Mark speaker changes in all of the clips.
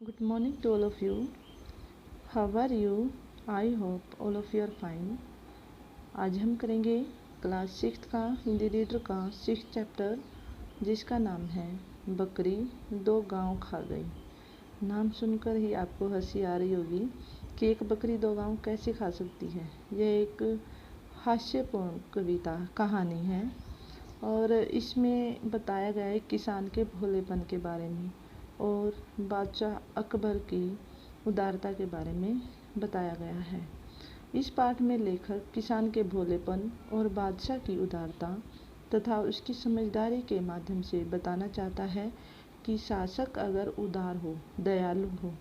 Speaker 1: Good morning to all of you. How are you? I hope all of you are fine. आज हम करेंगे class 6 का Hindi reader का 6th chapter, जिसका नाम है बकरी दो गांव खा गई। नाम सुनकर ही आपको हंसी आ रही होगी कि एक बकरी दो गांव कैसे खा सकती है। यह एक हास्यपूर्ण कविता कहानी है और इसमें बताया गया है किसान के भोलेपन के बारे में और बादशाह अकबर की उदारता के बारे में बताया गया है। इस पाठ में लेखक किसान के भोलेपन और बादशाह की उदारता तथा उसकी समझदारी के माध्यम से बताना चाहता है कि शासक अगर उदार हो, दयालु हो,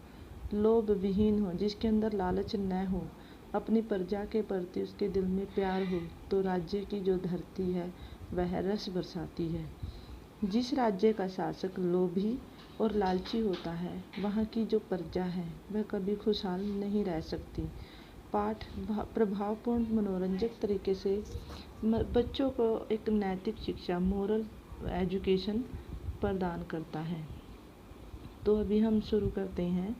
Speaker 1: लोभ विहीन हो, जिसके अंदर लालच न हो, अपनी प्रजा के प्रति उसके दिल में प्यार हो, तो राज्य की जो धरती है वह रस बरसाती है। जिस राज्य का शासक लोभी और लालची होता है, वहाँ की जो प्रजा है वह कभी खुशहाल नहीं रह सकती। पाठ प्रभावपूर्ण मनोरंजक तरीके से बच्चों को एक नैतिक शिक्षा, मोरल एजुकेशन प्रदान करता है। तो अभी हम शुरू करते हैं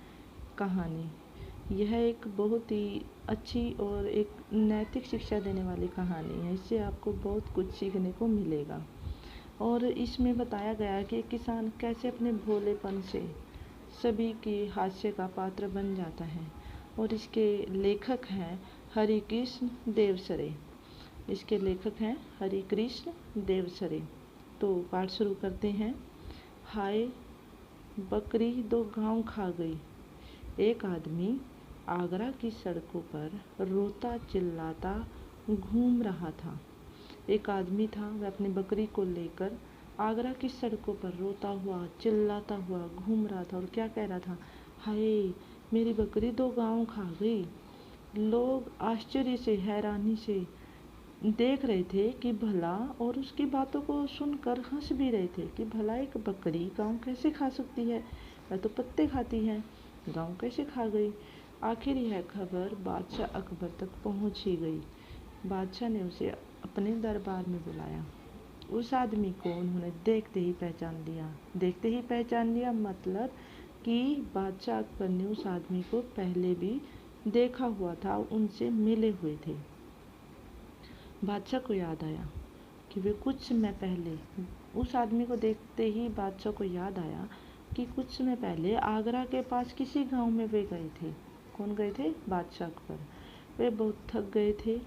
Speaker 1: कहानी। यह एक बहुत ही अच्छी और एक नैतिक शिक्षा देने वाली कहानी है। इससे आपको बहुत कुछ सीखने को मिलेगा और इसमें बताया गया है कि किसान कैसे अपने भोलेपन से सभी की हास्य का पात्र बन जाता है। और इसके लेखक हैं हरिकृष्ण देवसरे। इसके लेखक हैं हरिकृष्ण देवसरे। तो पाठ शुरू करते हैं। हाय बकरी दो गांव खा गई। एक आदमी आगरा की सड़कों पर रोता चिल्लाता घूम रहा था। एक आदमी था, वह अपनी बकरी को लेकर आगरा की सड़कों पर रोता हुआ चिल्लाता हुआ घूम रहा था और क्या कह रहा था, हाय मेरी बकरी दो गांव खा गई। लोग आश्चर्य से, हैरानी से देख रहे थे कि भला, और उसकी बातों को सुनकर हंस भी रहे थे कि भला एक बकरी गांव कैसे खा सकती है, वह तो पत्ते खाती है, गांव कैसे खा गई। आखिर यह खबर बादशाह अकबर तक पहुंच ही गई। बादशाह ने उसे अपने दरबार में बुलाया। उस आदमी को उन्होंने देखते ही पहचान लिया। देखते ही पहचान लिया मतलब कि बादशाह अकबर ने उस आदमी को पहले भी देखा हुआ था, उनसे मिले हुए थे। बादशाह को याद आया कि वे कुछ समय पहले, उस आदमी को देखते ही बादशाह को याद आया कि कुछ समय पहले आगरा के पास किसी गांव में वे गए थे। कौन गए थे? बादशाह अकबर। वे बहुत थक गए थे।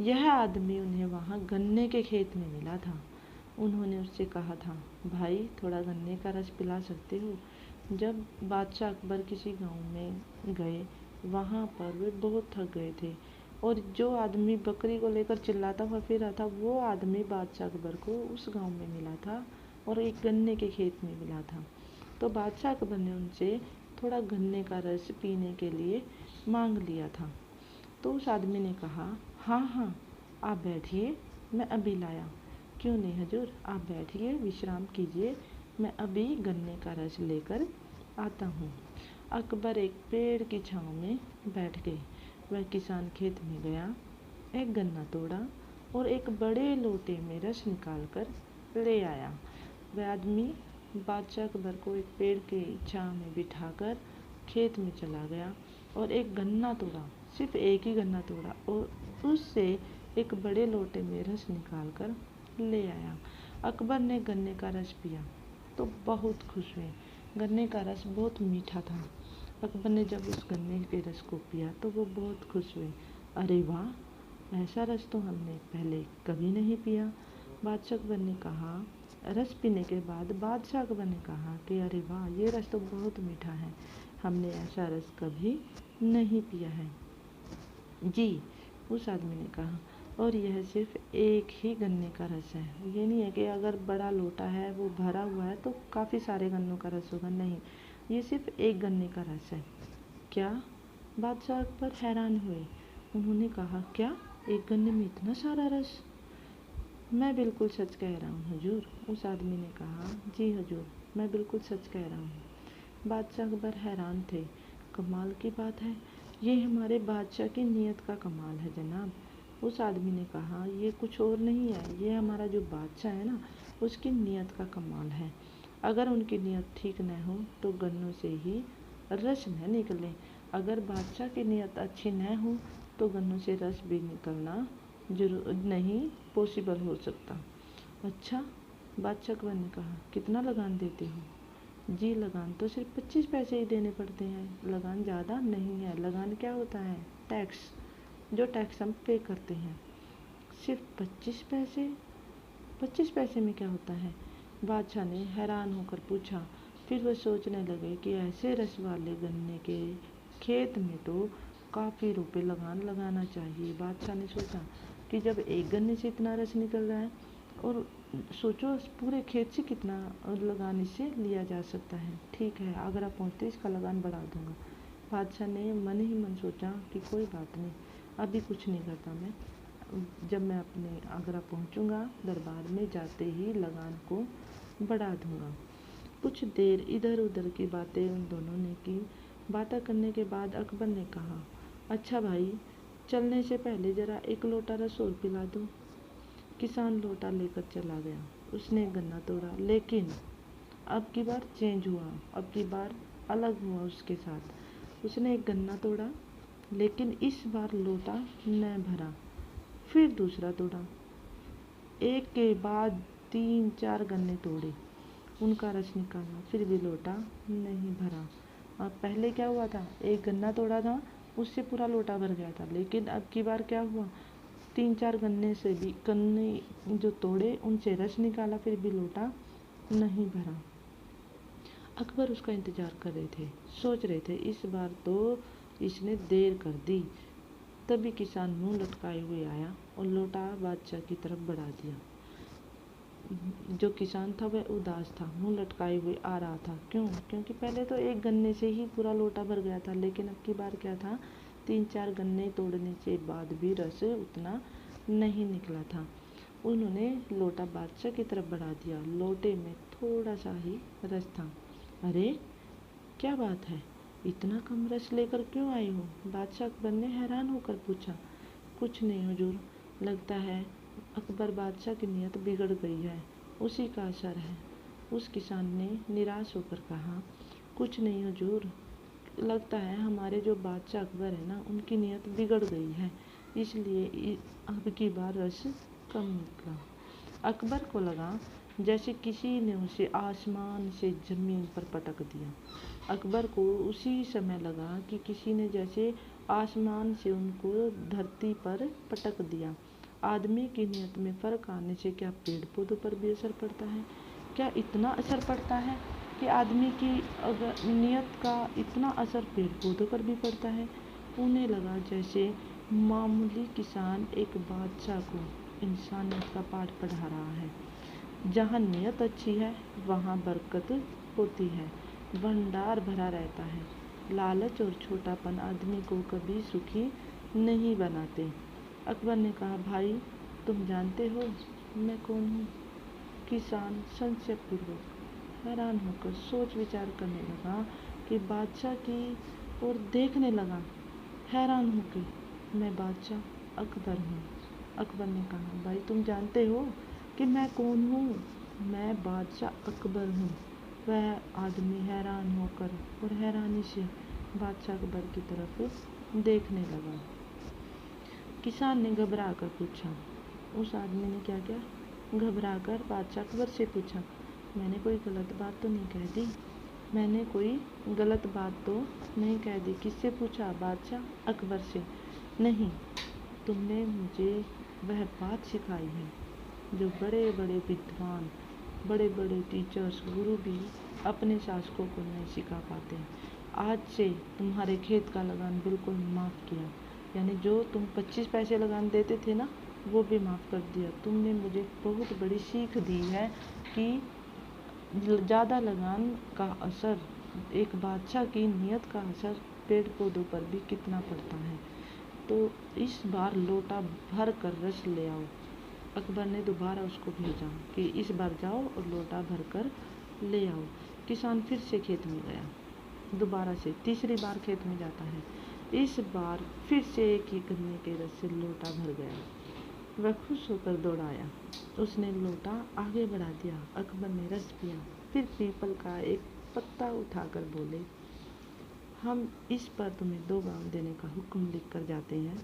Speaker 1: यह आदमी उन्हें वहाँ गन्ने के खेत में मिला था। उन्होंने उससे कहा था, भाई थोड़ा गन्ने का रस पिला सकते हो। जब बादशाह अकबर किसी गांव में गए, वहाँ पर वे बहुत थक गए थे और जो आदमी बकरी को लेकर चिल्लाता हुआ फिर रहा था, वो आदमी बादशाह अकबर को उस गांव में मिला था और एक गन्ने के खेत में मिला था। तो बादशाह अकबर ने उनसे थोड़ा गन्ने का रस पीने के लिए मांग लिया था। तो उस आदमी ने कहा, हाँ हाँ आप बैठिए, मैं अभी लाया। क्यों नहीं हजूर, आप बैठिए, विश्राम कीजिए, मैं अभी गन्ने का रस लेकर आता हूँ। अकबर एक पेड़ की छाँव में बैठ गए। वह किसान खेत में गया, एक गन्ना तोड़ा और एक बड़े लोटे में रस निकाल कर ले आया। वह आदमी बादशाह अकबर को एक पेड़ की छाँव में बिठाकर खेत में चला गया और एक गन्ना तोड़ा, सिर्फ एक ही गन्ना तोड़ा और उससे एक बड़े लोटे में रस निकाल कर ले आया। अकबर ने गन्ने का रस पिया तो बहुत खुश हुए। गन्ने का रस बहुत मीठा था। अकबर ने जब उस गन्ने के रस को पिया तो वो बहुत खुश हुए। अरे वाह, ऐसा रस तो हमने पहले कभी नहीं पिया। बादशाह अकबर ने कहा, रस पीने के बाद बादशाह अकबर ने कहा कि अरे वाह, ये रस तो बहुत मीठा है, हमने ऐसा रस कभी नहीं पिया है। जी, उस आदमी ने कहा, और यह सिर्फ एक ही गन्ने का रस है। ये नहीं है कि अगर बड़ा लोटा है वो भरा हुआ है तो काफ़ी सारे गन्नों का रस होगा, नहीं, ये सिर्फ एक गन्ने का रस है। क्या? बादशाह अकबर हैरान हुए। उन्होंने कहा, क्या एक गन्ने में इतना सारा रस? मैं बिल्कुल सच कह रहा हूँ हुजूर, उस आदमी ने कहा। जी हुजूर, मैं बिल्कुल सच कह रहा हूँ। बादशाह अकबर हैरान थे। कमाल की बात है, ये हमारे बादशाह की नीयत का कमाल है जनाब। उस आदमी ने कहा, ये कुछ और नहीं है, ये हमारा जो बादशाह है ना, उसकी नीयत का कमाल है। अगर उनकी नीयत ठीक न हो तो गन्नों से ही रस न निकले। अगर बादशाह की नीयत अच्छी न हो तो गन्नों से रस भी निकलना जरूर नहीं पॉसिबल हो सकता। अच्छा, बादशाह अकबर ने कहा, कितना लगान देते हो? जी, लगान तो सिर्फ 25 पैसे ही देने पड़ते हैं। लगान ज़्यादा नहीं है। लगान क्या होता है? टैक्स, जो टैक्स हम पे करते हैं। सिर्फ 25 पैसे? 25 पैसे में क्या होता है? बादशाह ने हैरान होकर पूछा। फिर वह सोचने लगे कि ऐसे रस वाले गन्ने के खेत में तो काफ़ी रुपए लगान लगाना चाहिए। बादशाह ने सोचा कि जब एक गन्ने से इतना रस निकल रहा है, और सोचो पूरे खेत से कितना लगान इससे लिया जा सकता है। ठीक है, आगरा पहुँचते इसका लगान बढ़ा दूंगा। बादशाह ने मन ही मन सोचा कि कोई बात नहीं, अभी कुछ नहीं करता मैं। जब मैं अपने आगरा पहुँचूंगा, दरबार में जाते ही लगान को बढ़ा दूंगा। कुछ देर इधर उधर की बातें उन दोनों ने की। बातें करने के बाद अकबर ने कहा, अच्छा भाई, चलने से पहले ज़रा एक लोटा रस और पिला दो। किसान लोटा लेकर चला गया। उसने गन्ना तोड़ा, लेकिन अब की बार चेंज हुआ। अब की बार अलग हुआ उसके साथ। उसने एक गन्ना तोड़ा, लेकिन इस बार लोटा न भरा। फिर दूसरा तोड़ा। एक के बाद 3-4 गन्ने तोड़े, उनका रस निकाला, फिर भी लोटा नहीं भरा। अब पहले क्या हुआ था? एक गन्ना तोड़ा था, उससे पूरा लोटा भर गया था। लेकिन अब की बार क्या हुआ? 3-4 गन्ने से भी गन्ने जो तोड़े उनसे रस निकाला, फिर भी लोटा नहीं भरा। अकबर उसका इंतजार कर रहे थे, सोच रहे थे इस बार तो इसने देर कर दी। तभी किसान मुंह लटकाए हुए आया और लोटा बादशाह की तरफ बढ़ा दिया। जो किसान था वह उदास था, मुंह लटकाए हुए आ रहा था। क्यों? क्योंकि पहले तो एक गन्ने से ही पूरा लोटा भर गया था, लेकिन अब की बार क्या था? 3-4 गन्ने तोड़ने के बाद भी रस उतना नहीं निकला था। उन्होंने लोटा बादशाह की तरफ बढ़ा दिया। लोटे में थोड़ा सा ही रस था। अरे, क्या बात है, इतना कम रस लेकर क्यों आए हो? बादशाह अकबर ने हैरान होकर पूछा। कुछ नहीं हुजूर, लगता है अकबर बादशाह की नीयत बिगड़ गई है, उसी का असर है। उस किसान ने निराश होकर कहा, कुछ नहीं हुजूर, लगता है हमारे जो बादशाह अकबर है ना, उनकी नीयत बिगड़ गई है, इसलिए अब की बार रस कम निकला। अकबर को लगा जैसे किसी ने उसे आसमान से ज़मीन पर पटक दिया। अकबर को उसी समय लगा कि किसी ने जैसे आसमान से उनको धरती पर पटक दिया। आदमी की नीयत में फ़र्क आने से क्या पेड़ पौधों पर भी असर पड़ता है? क्या इतना असर पड़ता है कि आदमी की अगर नीयत का इतना असर पेड़ पौधों पर भी पड़ता है? उन्हें लगा जैसे मामूली किसान एक बादशाह को इंसानियत का पाठ पढ़ा रहा है। जहाँ नीयत अच्छी है वहाँ बरकत होती है, भंडार भरा रहता है। लालच और छोटापन आदमी को कभी सुखी नहीं बनाते। अकबर ने कहा, भाई, तुम जानते हो मैं कौन हूँ? किसान संशयपूर्वक हैरान होकर सोच विचार करने लगा कि बादशाह की ओर देखने लगा। हैरान होकर, मैं बादशाह अकबर हूँ। अकबर ने कहा, भाई, तुम जानते हो कि मैं कौन हूँ? मैं बादशाह अकबर हूँ। वह आदमी हैरान होकर और हैरानी से बादशाह अकबर की तरफ देखने लगा। किसान ने घबरा कर पूछा। उस आदमी ने क्या किया? घबरा कर बादशाह अकबर से पूछा, मैंने कोई गलत बात तो नहीं कह दी? मैंने कोई गलत बात तो नहीं कह दी? किससे पूछा? बादशाह अकबर से। नहीं, तुमने मुझे वह बात सिखाई है जो बड़े बड़े विद्वान, बड़े बड़े टीचर्स, गुरु भी अपने शासकों को नहीं सिखा पाते। आज से तुम्हारे खेत का लगान बिल्कुल माफ़ किया, यानी जो तुम 25 पैसे लगान देते थे ना, वो भी माफ़ कर दिया। तुमने मुझे बहुत बड़ी सीख दी है कि ज़्यादा लगान का असर, एक बादशाह की नीयत का असर पेड़ पौधों पर भी कितना पड़ता है। तो इस बार लोटा भर कर रस ले आओ। अकबर ने दोबारा उसको भेजा कि इस बार जाओ और लोटा भर कर ले आओ। किसान फिर से खेत में गया, दोबारा से तीसरी बार खेत में जाता है। इस बार फिर से एक ही गन्ने के रस से लोटा भर गया। वह खुश होकर दौड़ाया, उसने लोटा आगे बढ़ा दिया। अकबर ने रस पिया, फिर पीपल का एक पत्ता उठाकर बोले, हम इस पर तुम्हें 2 गांव देने का हुक्म लिख कर जाते हैं,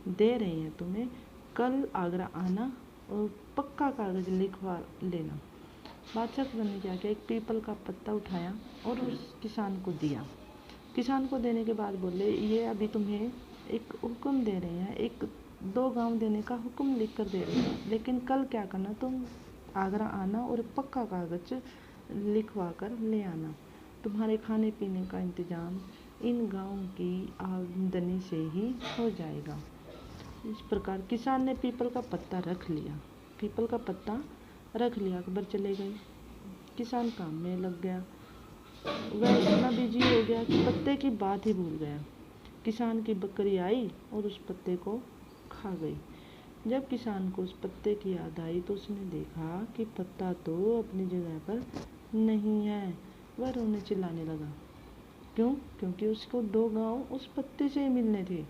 Speaker 1: दे रहे हैं तुम्हें, कल आगरा आना और पक्का कागज़ लिखवा लेना। बादशाह अकबर ने क्या किया, एक पीपल का पत्ता उठाया और उस किसान को दिया। किसान को देने के बाद बोले, ये अभी तुम्हें एक हुक्म दे रहे हैं, एक 2 गांव देने का हुक्म लिख कर दे रहे हैं, लेकिन कल क्या करना, तुम आगरा आना और पक्का कागज़ लिखवा कर ले आना। तुम्हारे खाने पीने का इंतज़ाम इन गाँव की आमदनी से ही हो जाएगा। इस प्रकार किसान ने पीपल का पत्ता रख लिया। पीपल का पत्ता रख लिया, अकबर चले गए। किसान काम में लग गया। वह इतना बिजी हो गया कि पत्ते की बात ही भूल गया। किसान की बकरी आई और उस पत्ते को खा गई। जब किसान को उस पत्ते की याद आई तो उसने देखा कि पत्ता तो अपनी जगह पर नहीं है। वह रोने चिल्लाने लगा। क्यों? क्योंकि उसको 2 गांव उस पत्ते से मिलने थे।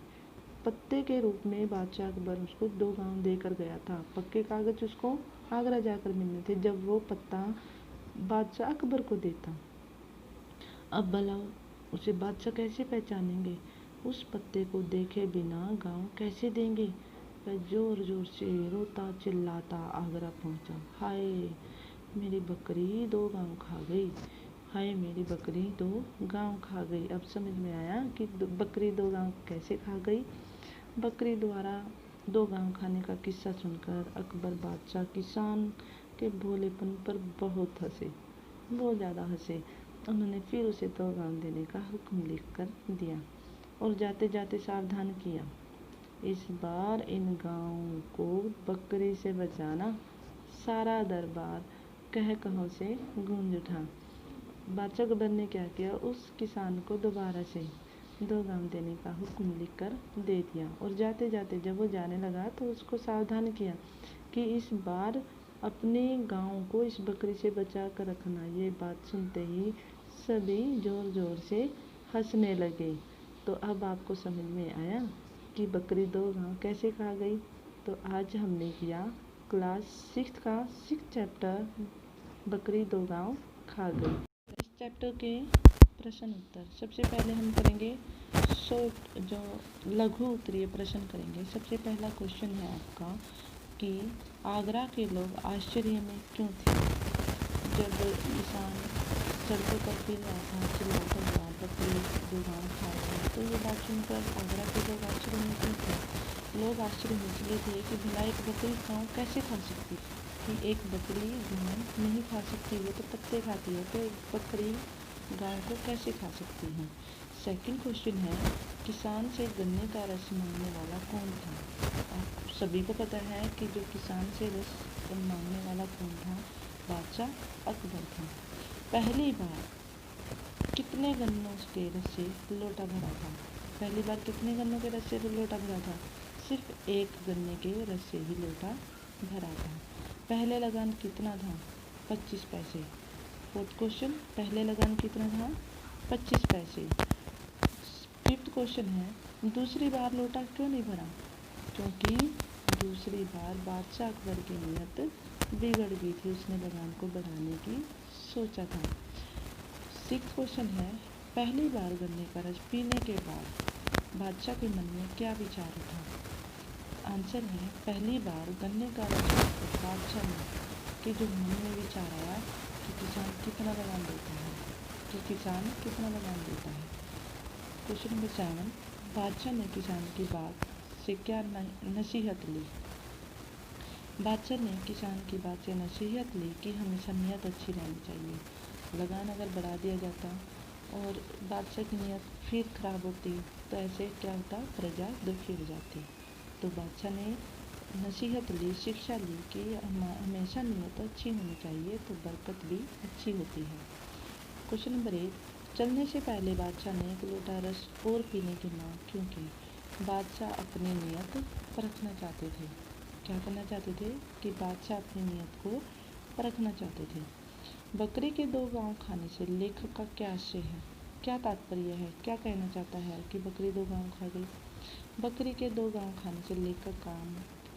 Speaker 1: पत्ते के रूप में बादशाह अकबर उसको 2 गांव देकर गया था। पक्के कागज उसको आगरा जाकर मिलने थे, जब वो पत्ता बादशाह अकबर को देता। अब भला उसे बादशाह कैसे पहचानेंगे? उस पत्ते को देखे बिना गांव कैसे देंगे? वह जोर जोर से रोता चिल्लाता आगरा पहुंचा। हाय मेरी बकरी 2 गांव खा गई, हाय मेरी बकरी 2 गांव खा गई। अब समझ में आया कि बकरी 2 गांव कैसे खा गई। बकरी द्वारा 2 गांव खाने का किस्सा सुनकर अकबर बादशाह किसान के भोलेपन पर बहुत हंसे, बहुत ज़्यादा हंसे। उन्होंने फिर उसे 2 गांव देने का हुक्म लिख कर दिया और जाते जाते सावधान किया, इस बार इन गाँवों को बकरी से बचाना। सारा दरबार कह कहों से गूंज उठा। बादशाह अकबर ने क्या किया, उस किसान को दोबारा से 2 गांव देने का हुक्म लिख कर दे दिया और जाते जाते जब वो जाने लगा तो उसको सावधान किया कि इस बार अपने गांव को इस बकरी से बचा कर रखना। ये बात सुनते ही सभी जोर जोर से हंसने लगे। तो अब आपको समझ में आया कि बकरी 2 गांव कैसे खा गई। तो आज हमने किया क्लास 6 का 6 चैप्टर बकरी 2 गांव खा गई। इस चैप्टर के प्रश्न उत्तर सबसे पहले हम करेंगे शॉर्ट, जो लघु उत्तरीय प्रश्न करेंगे। सबसे पहला क्वेश्चन है आपका कि आगरा के लोग आश्चर्य में क्यों थे जब किसान सड़कों पर फिर रहा था, चिल्लाता हुआ बकरी 2 गांव खा गई। तो ये बात सुनकर आगरा के लोग आश्चर्य में क्यों थे? लोग आश्चर्य में इसलिए थे कि भला एक बकरी गाँव कैसे खा सकती, कि एक बकरी गाँव नहीं खा सकती, वो तो पत्ते खाती है, तो एक बकरी गाँव को कैसे खा सकती है। सेकंड क्वेश्चन है, किसान से गन्ने का रस मांगने वाला कौन था? आप सभी को पता है कि जो किसान से रस मांगने वाला कौन था, बादशाह अकबर था। पहली बार कितने गन्नों के रस से लोटा भरा था? पहली बार कितने गन्नों के रस से लोटा भरा था? सिर्फ 1 गन्ने के रस से ही लोटा भरा था। पहले लगान कितना था? 25 पैसे। फोर्थ क्वेश्चन, पहले लगान कितना था? 25 पैसे। फिफ्थ क्वेश्चन है, दूसरी बार लोटा क्यों नहीं भरा? क्योंकि दूसरी बार बादशाह अकबर की नीयत बिगड़ गई थी, उसने लगान को बढ़ाने की सोचा था। सिक्स्थ क्वेश्चन है, पहली बार गन्ने का रस पीने के बाद बादशाह के मन में क्या विचार उठा? आंसर है, पहली बार गन्ने का रस पीकर बादशाह ने कि जो मन में विचार आया कि किसान कितना लगान देता है, क्वेश्चन नंबर 7, बादशाह ने किसान की बात से क्या नसीहत ली? बादशाह ने किसान की बात से नसीहत ली कि हमेशा नीयत अच्छी रहनी चाहिए। लगान अगर बढ़ा दिया जाता और बादशाह की नीयत फिर खराब होती तो ऐसे क्या होता, प्रजा दुखी हो जाती। तो बादशाह ने नसीहत ली, शिक्षा ली कि हमेशा नीयत अच्छी होनी चाहिए तो बरकत भी अच्छी होती है। क्वेश्चन नंबर 8, चलने से पहले बादशाह ने 1 लोटा रस और पीने की मांग क्यों की? बादशाह अपनी नीयत परखना चाहते थे। क्या करना चाहते थे? कि बादशाह अपनी नीयत को परखना चाहते थे। बकरी के 2 गांव खाने से लेखक का क्या आशय है, क्या तात्पर्य है, क्या कहना चाहता है कि बकरी 2 गांव खा गई? बकरी के 2 गांव खाने से लेखक का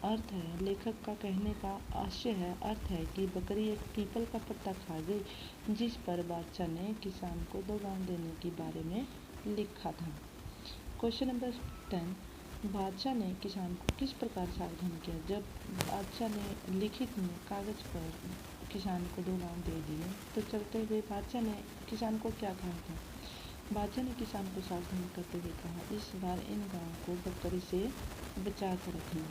Speaker 1: अर्थ है, लेखक का कहने का आशय है, अर्थ है कि बकरी एक पीपल का पत्ता खा गई जिस पर बादशाह ने किसान को 2 गांव देने के बारे में लिखा था। क्वेश्चन नंबर 10, बादशाह ने किसान को किस प्रकार सावधान किया। जब बादशाह ने लिखित में कागज पर किसान को 2 गाँव दे दिए तो चलते हुए बादशाह ने किसान को क्या कहा था। बादशाह ने किसान को सावधान करते हुए कहा, इस बार इन गाँव को बकरी से बचा कर रखना।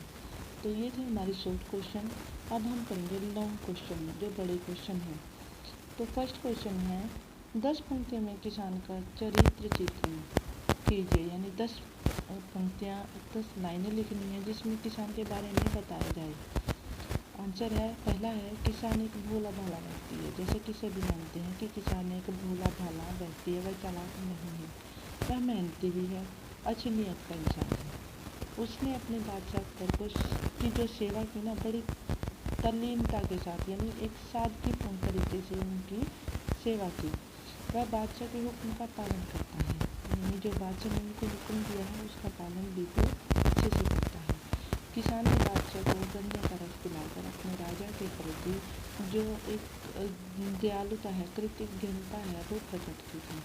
Speaker 1: तो ये थे हमारे शॉर्ट क्वेश्चन। अब हम करेंगे लॉन्ग क्वेश्चन जो बड़े क्वेश्चन हैं। तो फर्स्ट क्वेश्चन है, 10 पंक्तियों में किसान का चरित्र चित्रण कीजिए। यानी 10 पंक्तियाँ 10 लाइनें लिखनी है जिसमें किसान के बारे में बताया जाए। आंसर है, पहला है, किसान एक भोला भाला व्यक्ति है। जैसे कि सभी जानते हैं कि किसान एक भोला भाला व्यक्ति है, वह चालाक नहीं है, वह मेहनती भी है, अच्छी नीयत का इंसान है। उसने अपने बादशाह अकबर की जो सेवा की ना, बड़ी तल्लीनता के साथ यानी एक सादगीपूर्ण तरीके से उनकी सेवा की। वह बादशाह के हुक्म का पालन करता है, यानी जो बादशाह ने उनको हुक्म दिया है उसका पालन बिल्कुल अच्छे से करता है। किसान ने बादशाह को गन्ने का रस पिलाकर अपने राजा के प्रति जो एक दयालुता है, कृतज्ञता है, वो प्रकट की थी।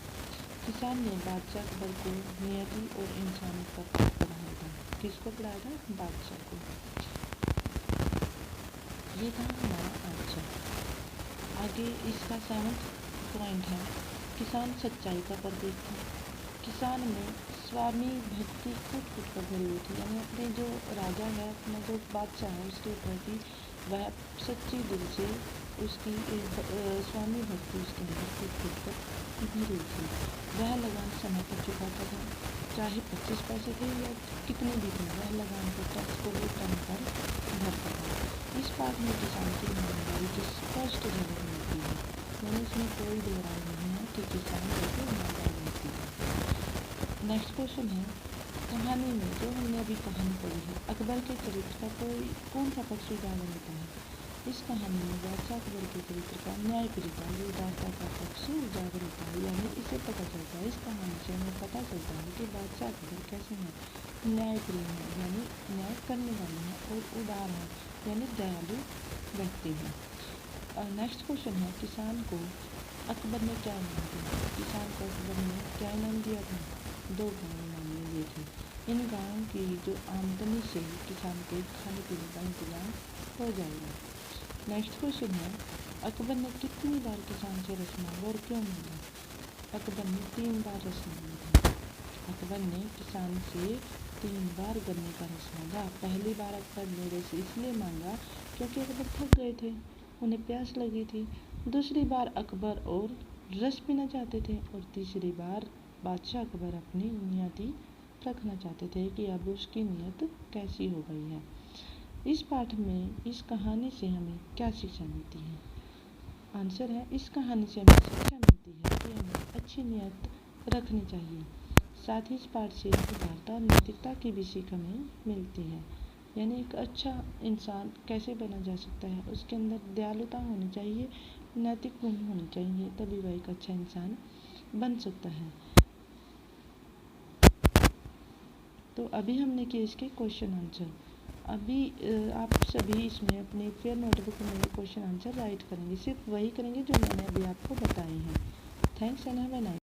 Speaker 1: किसान ने बादशाह अकबर को नियति और इंसानियत का पाठ पढ़ाया था। किसको पढ़ाया था? बादशाह को। ये था हमारा आंसर। आगे इसका 7वां पॉइंट है, किसान सच्चाई का प्रतीक था। किसान में स्वामी भक्ति कूट कूट कर भरी हुई थी, यानी अपने जो राजा है, अपना जो बादशाह है, उसके प्रति वह सच्ची दिल से उसकी स्वामी भक्ति उसके अंदर कूट कूट कर भरी हुई थी। वह लगान समय पर चुकाता था, चाहे 25 पैसे थे या कितने भी थे, वह लगान को टैक्स को वो टाइम पर भरता था। इस पाठ में किसान की ईमानदारी की स्पष्ट झलक मिलती है, यानी इसमें कोई दो राय नहीं है कि किसान कैसे ईमानदार रहती है। नेक्स्ट क्वेश्चन है, कहानी में जो हमने अभी कहानी पढ़ी है, अकबर के चरित्र का कौन सा पक्ष उजागर होता है। इस कहानी में बादशाह अकबर के चरित्र का न्यायप्रियता या उदारता का पक्ष उजागर होता है। यानी इससे पता चलता है, इस कहानी से हमें पता चलता है कि बादशाह अकबर कैसे हैं, न्यायप्रिय हैं, यानी न्याय करने वाले हैं, और उदार हैं, यानी दयालु व्यक्ति हैं। नेक्स्ट क्वेश्चन है, किसान को अकबर ने क्या इनाम दिया। किसान को अकबर ने क्या इनाम दिया था? 2 गाँव इनाम दिए थे। इन गाँव की जो आमदनी से किसान के खाने पीने का इंतजाम हो जाएगा। नेक्स्ट क्वेश्चन है, अकबर ने कितनी बार किसान से रस मांगा और क्यों मांगा। अकबर ने 3 बार रस मांगा था। अकबर ने किसान से 3 बार गन्ने का रस मांगा। पहली बार अकबर ने रस इसलिए मांगा क्योंकि अकबर थक गए थे, उन्हें प्यास लगी थी। दूसरी बार अकबर और रस पीना चाहते थे, और तीसरी बार बादशाह अकबर अपनी नियति रखना चाहते थे कि अब उसकी नियत कैसी हो गई है। इस पाठ में इस कहानी से हमें क्या शिक्षा मिलती है। आंसर है, इस कहानी से हमें शिक्षा मिलती है कि हमें अच्छी नियत रखनी चाहिए। साथ ही इस पाठ से उदारता और नैतिकता की भी सीख हमें मिलती है, यानी एक अच्छा इंसान कैसे बना जा सकता है, उसके अंदर दयालुता होनी चाहिए, नैतिक गुण होने चाहिए, तभी वह एक अच्छा इंसान बन सकता है। तो अभी हमने किए इसके क्वेश्चन आंसर। अभी आप सभी इसमें अपने फेयर नोटबुक में क्वेश्चन आंसर राइट करेंगे, सिर्फ वही करेंगे जो मैंने अभी आपको बताए हैं। Thanks and have a nice